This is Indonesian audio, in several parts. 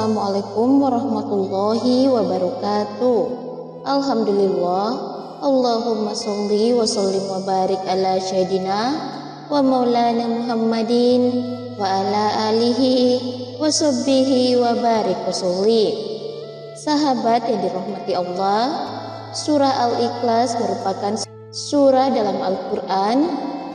Assalamualaikum warahmatullahi wabarakatuh. Alhamdulillah. Allahumma sholli wa sallim wa barik ala syedina wa maulana Muhammadin wa ala alihi wa sahbihi wa barik wa sholli. Sahabat yang dirahmati Allah, surah Al-Ikhlas merupakan surah dalam Al-Quran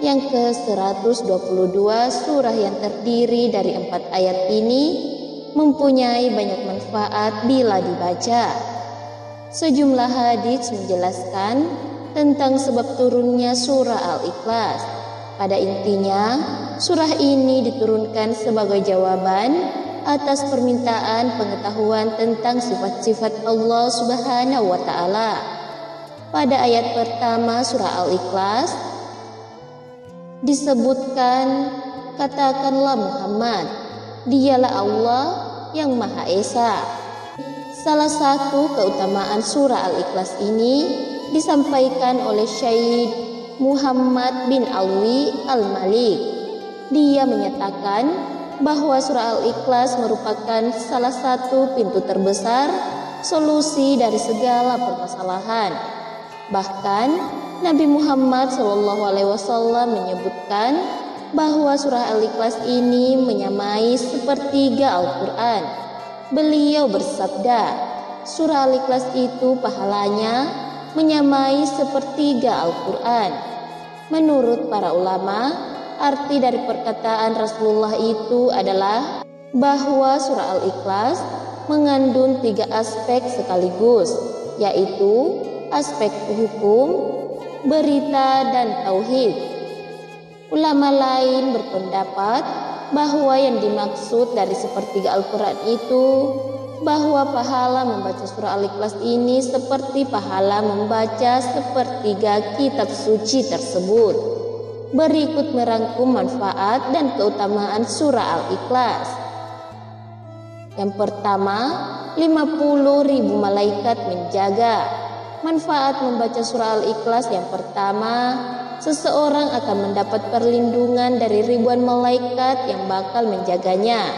yang ke-122. Surah yang terdiri dari 4 ayat ini mempunyai banyak manfaat bila dibaca. Sejumlah hadits menjelaskan tentang sebab turunnya surah Al-Ikhlas. Pada intinya, surah ini diturunkan sebagai jawaban atas permintaan pengetahuan tentang sifat-sifat Allah Subhanahu wa Ta'ala. Pada ayat pertama surah Al-Ikhlas disebutkan, katakanlah Muhammad, dialah Allah yang Maha Esa. Salah satu keutamaan surah Al-Ikhlas ini disampaikan oleh Syekh Muhammad bin Alwi Al-Malik. Dia menyatakan bahwa surah Al-Ikhlas merupakan salah satu pintu terbesar solusi dari segala permasalahan. Bahkan Nabi Muhammad SAW menyebutkan bahwa surah Al-Ikhlas ini menyamai sepertiga Al-Quran. Beliau bersabda, surah Al-Ikhlas itu pahalanya menyamai sepertiga Al-Quran. Menurut para ulama, arti dari perkataan Rasulullah itu adalah bahwa surah Al-Ikhlas mengandung 3 aspek sekaligus, yaitu aspek hukum, berita, dan tauhid. Ulama lain berpendapat bahwa yang dimaksud dari sepertiga Al-Quran itu bahwa pahala membaca surah Al-Ikhlas ini seperti pahala membaca sepertiga kitab suci tersebut. Berikut merangkum manfaat dan keutamaan surah Al-Ikhlas. Yang pertama, 50.000 malaikat menjaga. Manfaat membaca surah Al-Ikhlas yang pertama, seseorang akan mendapat perlindungan dari ribuan malaikat yang bakal menjaganya.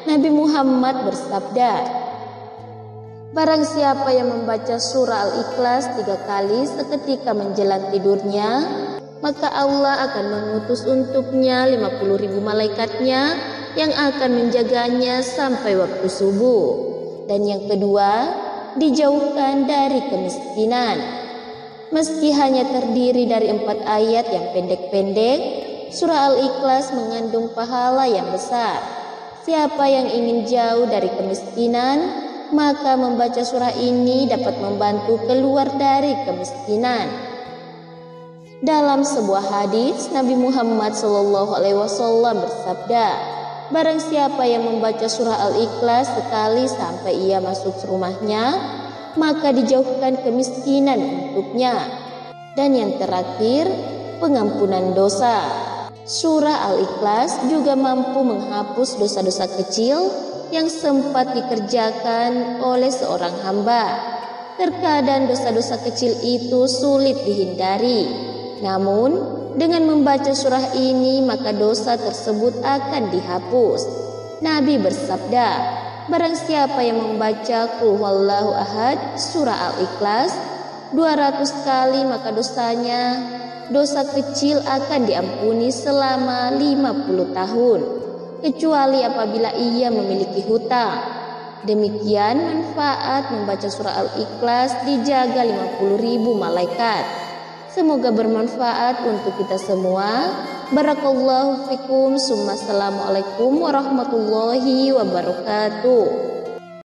Nabi Muhammad bersabda, barang siapa yang membaca surah Al-Ikhlas 3 kali seketika menjelang tidurnya, maka Allah akan mengutus untuknya 50.000 malaikatnya yang akan menjaganya sampai waktu subuh. Dan yang kedua, dijauhkan dari kemiskinan. Meski hanya terdiri dari 4 ayat yang pendek-pendek, surah Al-Ikhlas mengandung pahala yang besar. Siapa yang ingin jauh dari kemiskinan, maka membaca surah ini dapat membantu keluar dari kemiskinan. Dalam sebuah hadis, Nabi Muhammad SAW bersabda, barang siapa yang membaca surah Al-Ikhlas sekali sampai ia masuk rumahnya, maka dijauhkan kemiskinan untuknya. Dan yang terakhir, pengampunan dosa. Surah Al-Ikhlas juga mampu menghapus dosa-dosa kecil yang sempat dikerjakan oleh seorang hamba. Terkadang dosa-dosa kecil itu sulit dihindari. Namun, dengan membaca surah ini maka dosa tersebut akan dihapus. Nabi bersabda, barang siapa yang membaca Qul Huwallahu Ahad surah Al-Ikhlas 200 kali maka dosa kecil akan diampuni selama 50 tahun, kecuali apabila ia memiliki hutang. Demikian manfaat membaca surah Al-Ikhlas, dijaga 50.000 malaikat. Semoga bermanfaat untuk kita semua. Barakallahu fikum. Assalamualaikum warahmatullahi wabarakatuh.